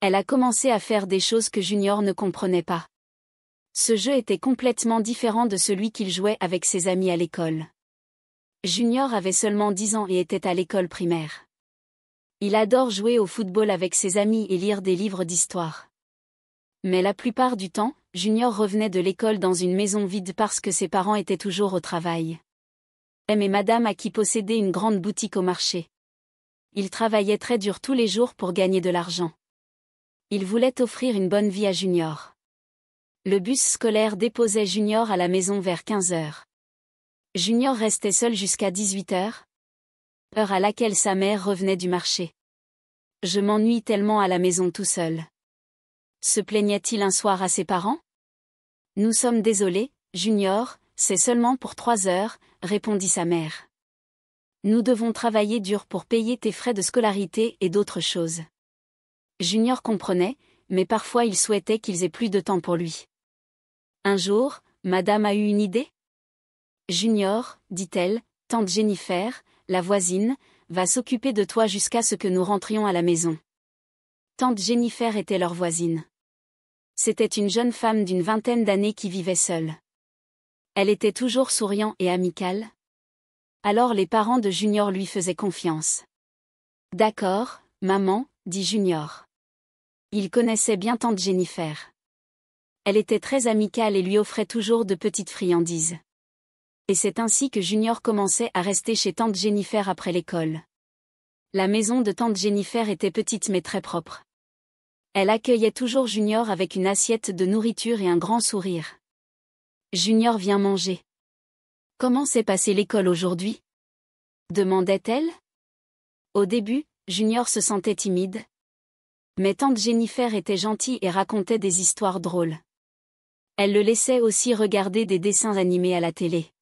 Elle a commencé à faire des choses que Junior ne comprenait pas. Ce jeu était complètement différent de celui qu'il jouait avec ses amis à l'école. Junior avait seulement 10 ans et était à l'école primaire. Il adore jouer au football avec ses amis et lire des livres d'histoire. Mais la plupart du temps, Junior revenait de l'école dans une maison vide parce que ses parents étaient toujours au travail. Et madame a qui possédait une grande boutique au marché. Il travaillait très dur tous les jours pour gagner de l'argent. Il voulait offrir une bonne vie à Junior. Le bus scolaire déposait Junior à la maison vers 15 heures. Junior restait seul jusqu'à 18 heures, heure à laquelle sa mère revenait du marché. Je m'ennuie tellement à la maison tout seul. Se plaignait-il un soir à ses parents? Nous sommes désolés, Junior, c'est seulement pour 3 heures, répondit sa mère. Nous devons travailler dur pour payer tes frais de scolarité et d'autres choses. Junior comprenait, mais parfois il souhaitait qu'ils aient plus de temps pour lui. Un jour, madame a eu une idée? Junior, dit-elle, tante Jennifer, la voisine, va s'occuper de toi jusqu'à ce que nous rentrions à la maison. Tante Jennifer était leur voisine. C'était une jeune femme d'une vingtaine d'années qui vivait seule. Elle était toujours souriante et amicale. Alors les parents de Junior lui faisaient confiance. D'accord, maman, dit Junior. Il connaissait bien tante Jennifer. Elle était très amicale et lui offrait toujours de petites friandises. Et c'est ainsi que Junior commençait à rester chez tante Jennifer après l'école. La maison de tante Jennifer était petite mais très propre. Elle accueillait toujours Junior avec une assiette de nourriture et un grand sourire. Junior vient manger. Comment s'est passée l'école aujourd'hui? Demandait-elle. Au début, Junior se sentait timide. Mais tante Jennifer était gentille et racontait des histoires drôles. Elle le laissait aussi regarder des dessins animés à la télé.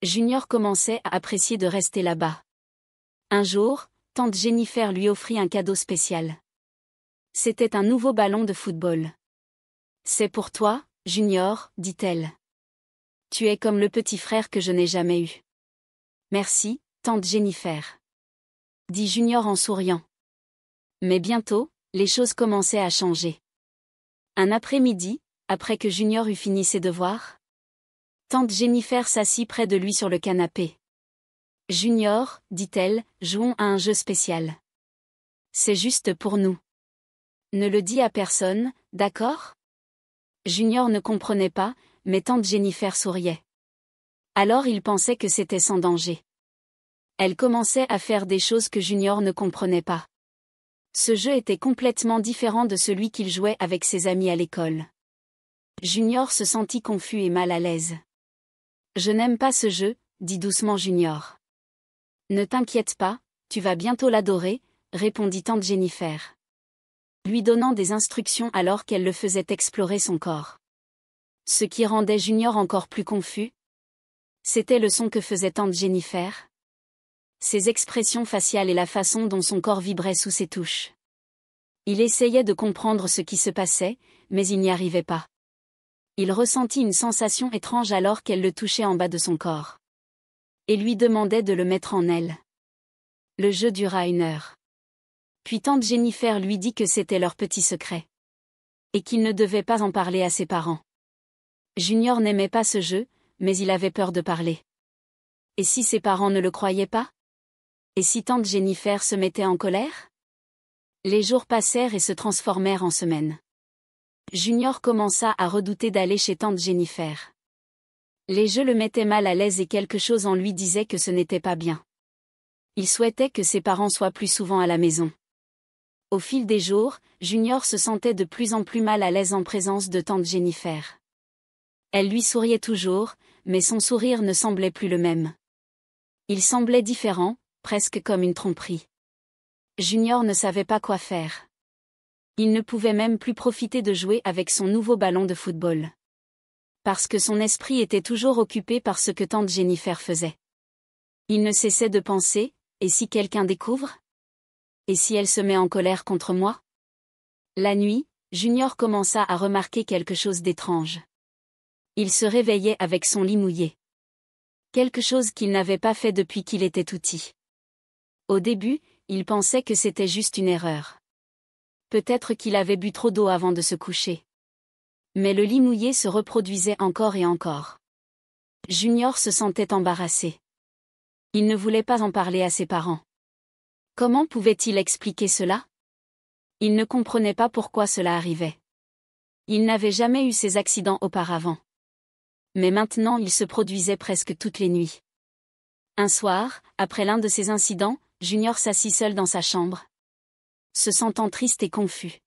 Junior commençait à apprécier de rester là-bas. Un jour, tante Jennifer lui offrit un cadeau spécial. C'était un nouveau ballon de football. C'est pour toi, Junior, dit-elle. Tu es comme le petit frère que je n'ai jamais eu. Merci, tante Jennifer, dit Junior en souriant. Mais bientôt, les choses commençaient à changer. Un après-midi, après que Junior eut fini ses devoirs, tante Jennifer s'assit près de lui sur le canapé. Junior, dit-elle, jouons à un jeu spécial. C'est juste pour nous. Ne le dis à personne, d'accord? Junior ne comprenait pas, mais tante Jennifer souriait. Alors il pensait que c'était sans danger. Elle commençait à faire des choses que Junior ne comprenait pas. Ce jeu était complètement différent de celui qu'il jouait avec ses amis à l'école. Junior se sentit confus et mal à l'aise. Je n'aime pas ce jeu, dit doucement Junior. Ne t'inquiète pas, tu vas bientôt l'adorer, répondit tante Jennifer, lui donnant des instructions alors qu'elle le faisait explorer son corps. Ce qui rendait Junior encore plus confus, c'était le son que faisait tante Jennifer. Ses expressions faciales et la façon dont son corps vibrait sous ses touches. Il essayait de comprendre ce qui se passait, mais il n'y arrivait pas. Il ressentit une sensation étrange alors qu'elle le touchait en bas de son corps. Et lui demandait de le mettre en elle. Le jeu dura 1 heure. Puis tante Jennifer lui dit que c'était leur petit secret. Et qu'il ne devait pas en parler à ses parents. Junior n'aimait pas ce jeu, mais il avait peur de parler. Et si ses parents ne le croyaient pas? Et si tante Jennifer se mettait en colère? Les jours passèrent et se transformèrent en semaines. Junior commença à redouter d'aller chez tante Jennifer. Les jeux le mettaient mal à l'aise et quelque chose en lui disait que ce n'était pas bien. Il souhaitait que ses parents soient plus souvent à la maison. Au fil des jours, Junior se sentait de plus en plus mal à l'aise en présence de tante Jennifer. Elle lui souriait toujours, mais son sourire ne semblait plus le même. Il semblait différent, presque comme une tromperie. Junior ne savait pas quoi faire. Il ne pouvait même plus profiter de jouer avec son nouveau ballon de football. Parce que son esprit était toujours occupé par ce que tante Jennifer faisait. Il ne cessait de penser, et si quelqu'un découvre? Et si elle se met en colère contre moi? La nuit, Junior commença à remarquer quelque chose d'étrange. Il se réveillait avec son lit mouillé. Quelque chose qu'il n'avait pas fait depuis qu'il était tout petit. Au début, il pensait que c'était juste une erreur. Peut-être qu'il avait bu trop d'eau avant de se coucher. Mais le lit mouillé se reproduisait encore et encore. Junior se sentait embarrassé. Il ne voulait pas en parler à ses parents. Comment pouvait-il expliquer cela? Il ne comprenait pas pourquoi cela arrivait. Il n'avait jamais eu ces accidents auparavant. Mais maintenant il se produisait presque toutes les nuits. Un soir, après l'un de ces incidents, Junior s'assit seul dans sa chambre, se sentant triste et confus.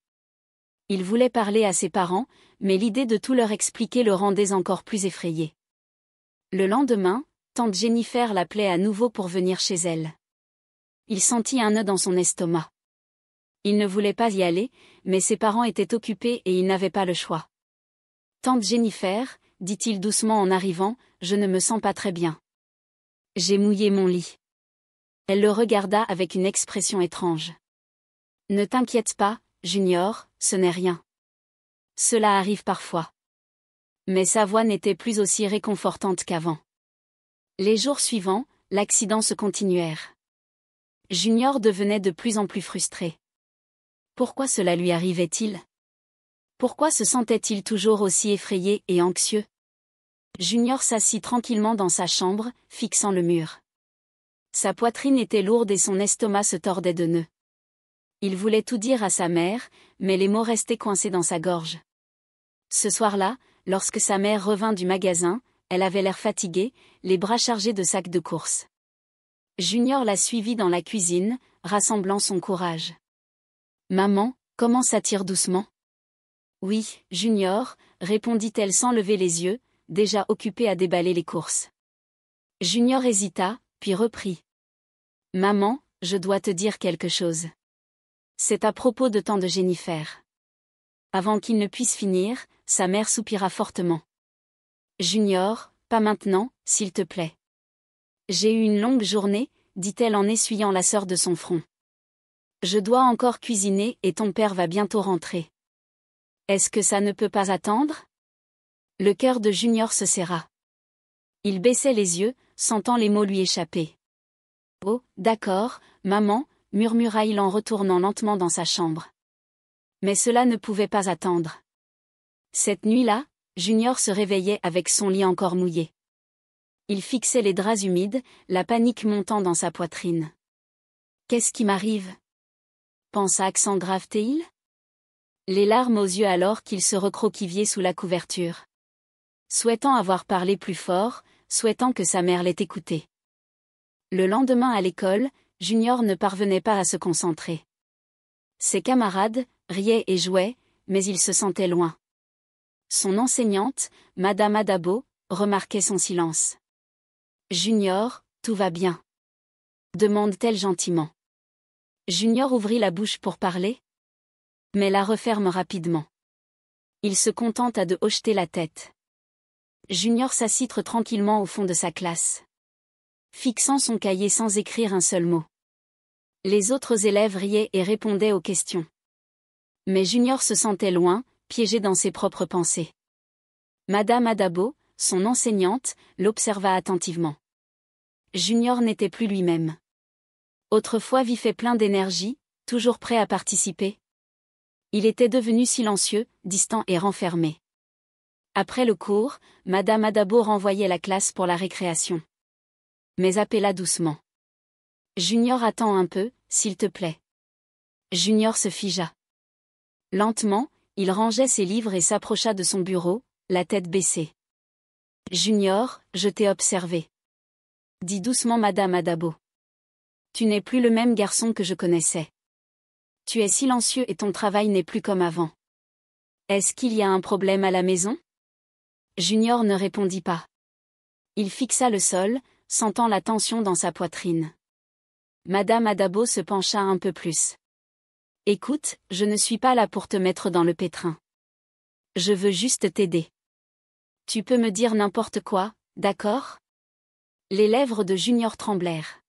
Il voulait parler à ses parents, mais l'idée de tout leur expliquer le rendait encore plus effrayé. Le lendemain, tante Jennifer l'appelait à nouveau pour venir chez elle. Il sentit un nœud dans son estomac. Il ne voulait pas y aller, mais ses parents étaient occupés et il n'avait pas le choix. « Tante Jennifer, dit-il doucement en arrivant, je ne me sens pas très bien. J'ai mouillé mon lit. » Elle le regarda avec une expression étrange. « Ne t'inquiète pas, Junior, ce n'est rien. Cela arrive parfois. » Mais sa voix n'était plus aussi réconfortante qu'avant. Les jours suivants, l'accident se continuèrent. Junior devenait de plus en plus frustré. Pourquoi cela lui arrivait-il? Pourquoi se sentait-il toujours aussi effrayé et anxieux? Junior s'assit tranquillement dans sa chambre, fixant le mur. Sa poitrine était lourde et son estomac se tordait de nœuds. Il voulait tout dire à sa mère, mais les mots restaient coincés dans sa gorge. Ce soir-là, lorsque sa mère revint du magasin, elle avait l'air fatiguée, les bras chargés de sacs de courses. Junior la suivit dans la cuisine, rassemblant son courage. « Maman, commence à tirer doucement. »« Oui, Junior, » répondit-elle sans lever les yeux, déjà occupée à déballer les courses. Junior hésita, puis reprit. « Maman, je dois te dire quelque chose. C'est à propos de tante Jennifer. » Avant qu'il ne puisse finir, sa mère soupira fortement. « Junior, pas maintenant, s'il te plaît. J'ai eu une longue journée, dit-elle en essuyant la sueur de son front. Je dois encore cuisiner et ton père va bientôt rentrer. Est-ce que ça ne peut pas attendre? » Le cœur de Junior se serra. Il baissait les yeux, sentant les mots lui échapper. « Oh, d'accord, maman, » murmura-t-il en retournant lentement dans sa chambre. Mais cela ne pouvait pas attendre. Cette nuit-là, Junior se réveillait avec son lit encore mouillé. Il fixait les draps humides, la panique montant dans sa poitrine. « Qu'est-ce qui m'arrive? » pensa accent grave-t-il. Les larmes aux yeux alors qu'il se recroquevillait sous la couverture. Souhaitant avoir parlé plus fort, souhaitant que sa mère l'ait écouté. Le lendemain à l'école, Junior ne parvenait pas à se concentrer. Ses camarades riaient et jouaient, mais il se sentait loin. Son enseignante, Madame Adabo, remarquait son silence. « Junior, tout va bien? » demande-t-elle gentiment. Junior ouvrit la bouche pour parler, mais la referme rapidement. Il se contenta de hocheter la tête. Junior s'assit tranquillement au fond de sa classe, fixant son cahier sans écrire un seul mot. Les autres élèves riaient et répondaient aux questions. Mais Junior se sentait loin, piégé dans ses propres pensées. Madame Adabo, son enseignante, l'observa attentivement. Junior n'était plus lui-même. Autrefois vif et plein d'énergie, toujours prêt à participer. Il était devenu silencieux, distant et renfermé. Après le cours, Madame Adabo renvoyait la classe pour la récréation. Mais appela doucement. « Junior, attends un peu, s'il te plaît. » Junior se figea. Lentement, il rangeait ses livres et s'approcha de son bureau, la tête baissée. « Junior, je t'ai observé. » dit doucement Madame Adabo. « Tu n'es plus le même garçon que je connaissais. Tu es silencieux et ton travail n'est plus comme avant. Est-ce qu'il y a un problème à la maison? » Junior ne répondit pas. Il fixa le sol, sentant la tension dans sa poitrine. Madame Adabo se pencha un peu plus. « Écoute, je ne suis pas là pour te mettre dans le pétrin. Je veux juste t'aider. Tu peux me dire n'importe quoi, d'accord? » Les lèvres de Junior tremblèrent.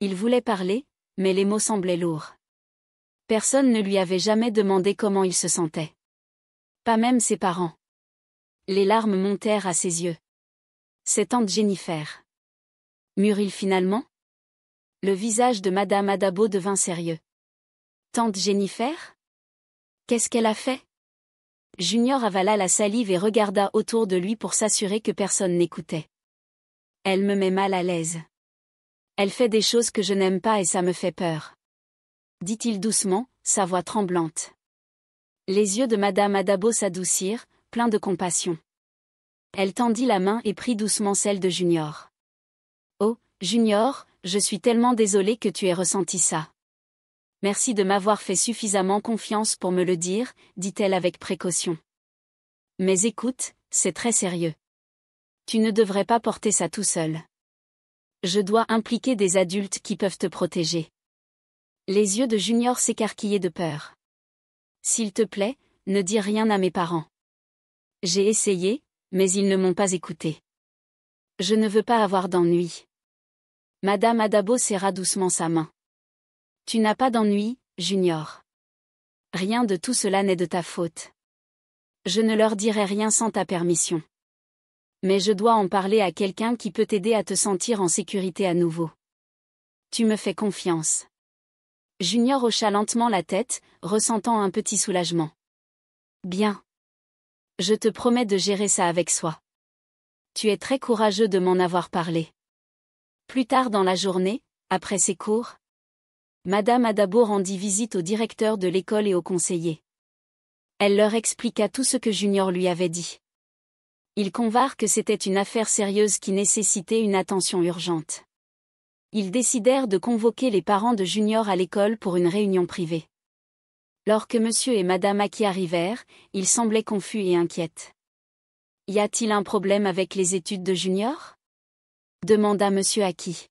Il voulait parler, mais les mots semblaient lourds. Personne ne lui avait jamais demandé comment il se sentait. Pas même ses parents. Les larmes montèrent à ses yeux. C'est tante Jennifer. Murmura-t-il finalement? Le visage de Madame Adabo devint sérieux. Tante Jennifer? Qu'est-ce qu'elle a fait? Junior avala la salive et regarda autour de lui pour s'assurer que personne n'écoutait. Elle me met mal à l'aise. Elle fait des choses que je n'aime pas et ça me fait peur. Dit-il doucement, sa voix tremblante. Les yeux de Madame Adabo s'adoucirent, pleins de compassion. Elle tendit la main et prit doucement celle de Junior. Oh, Junior, je suis tellement désolée que tu aies ressenti ça. Merci de m'avoir fait suffisamment confiance pour me le dire, dit-elle avec précaution. Mais écoute, c'est très sérieux. Tu ne devrais pas porter ça tout seul. Je dois impliquer des adultes qui peuvent te protéger. Les yeux de Junior s'écarquillaient de peur. S'il te plaît, ne dis rien à mes parents. J'ai essayé, mais ils ne m'ont pas écouté. Je ne veux pas avoir d'ennui. Madame Adabo serra doucement sa main. Tu n'as pas d'ennui, Junior. Rien de tout cela n'est de ta faute. Je ne leur dirai rien sans ta permission. Mais je dois en parler à quelqu'un qui peut t'aider à te sentir en sécurité à nouveau. Tu me fais confiance. Junior hocha lentement la tête, ressentant un petit soulagement. Bien. Je te promets de gérer ça avec soi. Tu es très courageux de m'en avoir parlé. Plus tard dans la journée, après ses cours, Madame Adabo rendit visite au directeur de l'école et aux conseillers. Elle leur expliqua tout ce que Junior lui avait dit. Ils convinrent que c'était une affaire sérieuse qui nécessitait une attention urgente. Ils décidèrent de convoquer les parents de Junior à l'école pour une réunion privée. Lorsque Monsieur et Madame Aki arrivèrent, ils semblaient confus et inquiets. « Y a-t-il un problème avec les études de Junior ?» demanda Monsieur Aki.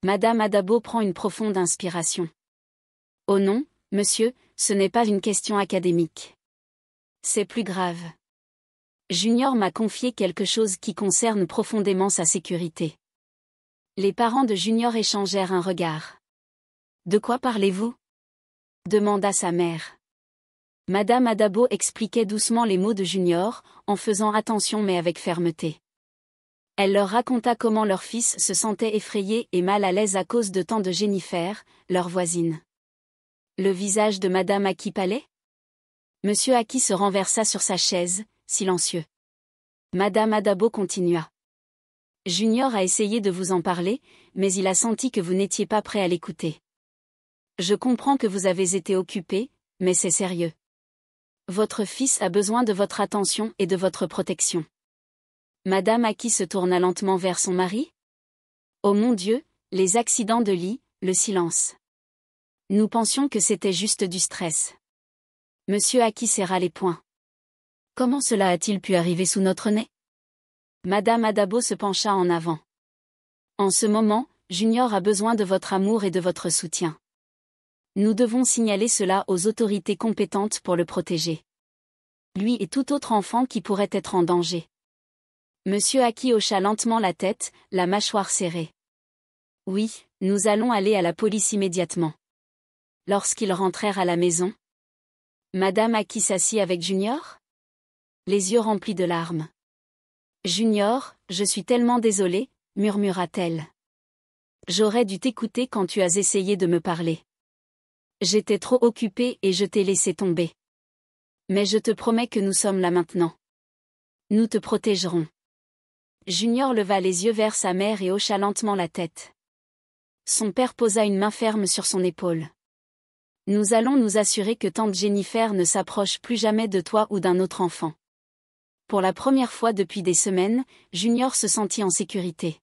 Madame Adabo prend une profonde inspiration. « Oh non, monsieur, ce n'est pas une question académique. C'est plus grave. Junior m'a confié quelque chose qui concerne profondément sa sécurité. » Les parents de Junior échangèrent un regard. « De quoi parlez-vous ?» demanda sa mère. Madame Adabo expliquait doucement les mots de Junior, en faisant attention mais avec fermeté. Elle leur raconta comment leur fils se sentait effrayé et mal à l'aise à cause de tant de Jennifer, leur voisine. Le visage de Madame Aki pâlait ? Monsieur Aki se renversa sur sa chaise, silencieux. Madame Adabo continua. Junior a essayé de vous en parler, mais il a senti que vous n'étiez pas prêt à l'écouter. Je comprends que vous avez été occupé, mais c'est sérieux. Votre fils a besoin de votre attention et de votre protection. Madame Aki se tourna lentement vers son mari. Oh mon Dieu, les accidents de lit, le silence. Nous pensions que c'était juste du stress. Monsieur Aki serra les poings. Comment cela a-t-il pu arriver sous notre nez? Madame Adabo se pencha en avant. En ce moment, Junior a besoin de votre amour et de votre soutien. Nous devons signaler cela aux autorités compétentes pour le protéger. Lui et tout autre enfant qui pourrait être en danger. Monsieur Aki hocha lentement la tête, la mâchoire serrée. Oui, nous allons aller à la police immédiatement. Lorsqu'ils rentrèrent à la maison, Madame Aki s'assit avec Junior? Les yeux remplis de larmes. Junior, je suis tellement désolée, murmura-t-elle. J'aurais dû t'écouter quand tu as essayé de me parler. J'étais trop occupée et je t'ai laissé tomber. Mais je te promets que nous sommes là maintenant. Nous te protégerons. Junior leva les yeux vers sa mère et hocha lentement la tête. Son père posa une main ferme sur son épaule. Nous allons nous assurer que tante Jennifer ne s'approche plus jamais de toi ou d'un autre enfant. Pour la première fois depuis des semaines, Junior se sentit en sécurité.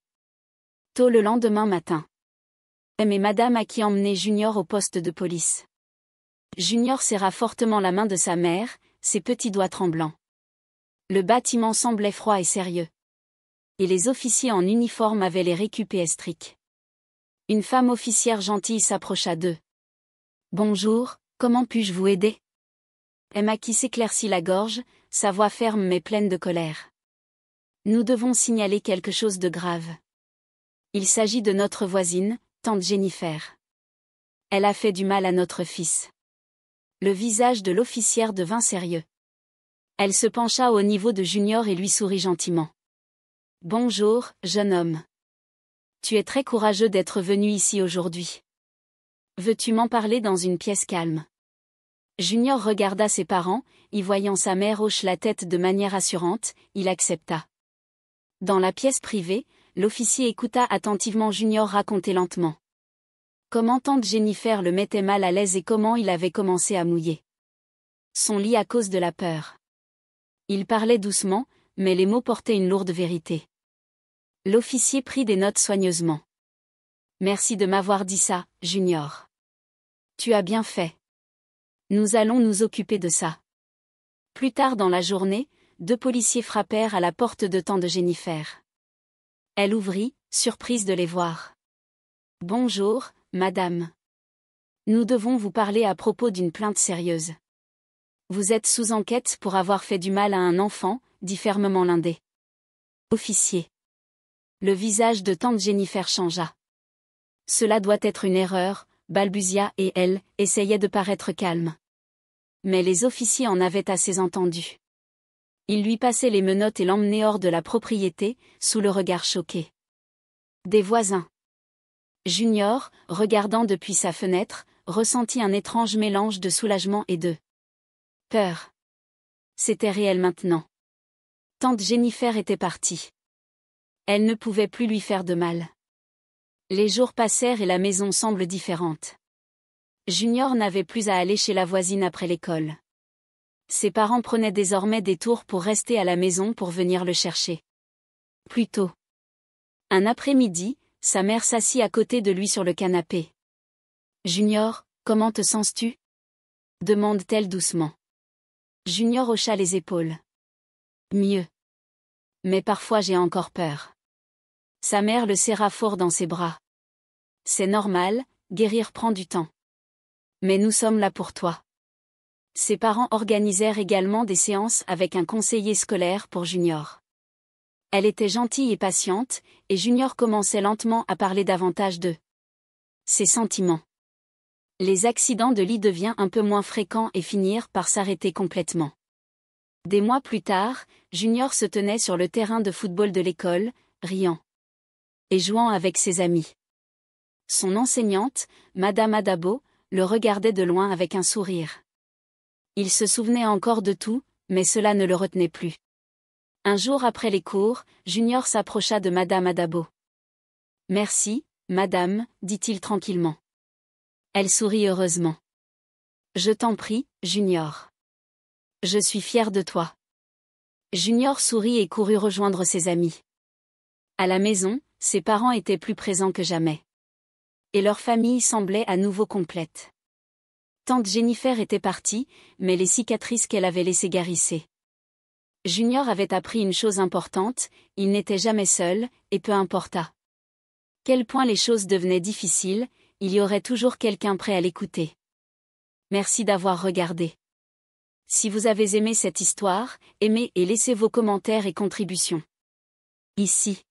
Tôt le lendemain matin. Mais Madame Aki emmenait Junior au poste de police. Junior serra fortement la main de sa mère, ses petits doigts tremblants. Le bâtiment semblait froid et sérieux. Et les officiers en uniforme avaient les récupérés stricts. Une femme officière gentille s'approcha d'eux. « Bonjour, comment puis-je vous aider ?» Aki s'éclaircit la gorge, sa voix ferme mais pleine de colère. « Nous devons signaler quelque chose de grave. Il s'agit de notre voisine, tante Jennifer. Elle a fait du mal à notre fils. » Le visage de l'officière devint sérieux. Elle se pencha au niveau de Junior et lui sourit gentiment. « Bonjour, jeune homme. Tu es très courageux d'être venu ici aujourd'hui. Veux-tu m'en parler dans une pièce calme ? Junior regarda ses parents, y voyant sa mère hoche la tête de manière assurante, il accepta. Dans la pièce privée, l'officier écouta attentivement Junior raconter lentement comment tante Jennifer le mettait mal à l'aise et comment il avait commencé à mouiller son lit à cause de la peur. Il parlait doucement, mais les mots portaient une lourde vérité. L'officier prit des notes soigneusement. Merci de m'avoir dit ça, Junior. Tu as bien fait. Nous allons nous occuper de ça. Plus tard dans la journée, 2 policiers frappèrent à la porte de tante Jennifer. Elle ouvrit, surprise de les voir. Bonjour, madame. Nous devons vous parler à propos d'une plainte sérieuse. Vous êtes sous enquête pour avoir fait du mal à un enfant, dit fermement l'un des officiers. Le visage de tante Jennifer changea. Cela doit être une erreur, balbutia et elle essayait de paraître calme. Mais les officiers en avaient assez entendu. Ils lui passaient les menottes et l'emmenaient hors de la propriété, sous le regard choqué des voisins. Junior, regardant depuis sa fenêtre, ressentit un étrange mélange de soulagement et de peur. C'était réel maintenant. Tante Jennifer était partie. Elle ne pouvait plus lui faire de mal. Les jours passèrent et la maison semble différente. Junior n'avait plus à aller chez la voisine après l'école. Ses parents prenaient désormais des tours pour rester à la maison pour venir le chercher. Plus tôt. Un après-midi, sa mère s'assit à côté de lui sur le canapé. « Junior, comment te sens-tu » demande-t-elle doucement. Junior hocha les épaules. « Mieux. Mais parfois j'ai encore peur. » Sa mère le serra fort dans ses bras. « C'est normal, guérir prend du temps. Mais nous sommes là pour toi. » Ses parents organisèrent également des séances avec un conseiller scolaire pour Junior. Elle était gentille et patiente, et Junior commençait lentement à parler davantage de ses sentiments. Les accidents de lit devinrent un peu moins fréquents et finirent par s'arrêter complètement. Des mois plus tard, Junior se tenait sur le terrain de football de l'école, riant et jouant avec ses amis. Son enseignante, Madame Adabo, le regardait de loin avec un sourire. Il se souvenait encore de tout, mais cela ne le retenait plus. Un jour après les cours, Junior s'approcha de Madame Adabo. « Merci, madame, dit-il tranquillement. Elle sourit heureusement. « Je t'en prie, Junior. Je suis fier de toi. » Junior sourit et courut rejoindre ses amis. À la maison, ses parents étaient plus présents que jamais. Et leur famille semblait à nouveau complète. Tante Jennifer était partie, mais les cicatrices qu'elle avait laissées guérissaient. Junior avait appris une chose importante, il n'était jamais seul, et peu importa quel point les choses devenaient difficiles, il y aurait toujours quelqu'un prêt à l'écouter. Merci d'avoir regardé. Si vous avez aimé cette histoire, aimez et laissez vos commentaires et contributions. Ici.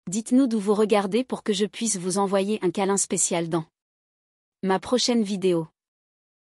Dites-nous d'où vous regardez pour que je puisse vous envoyer un câlin spécial dans ma prochaine vidéo.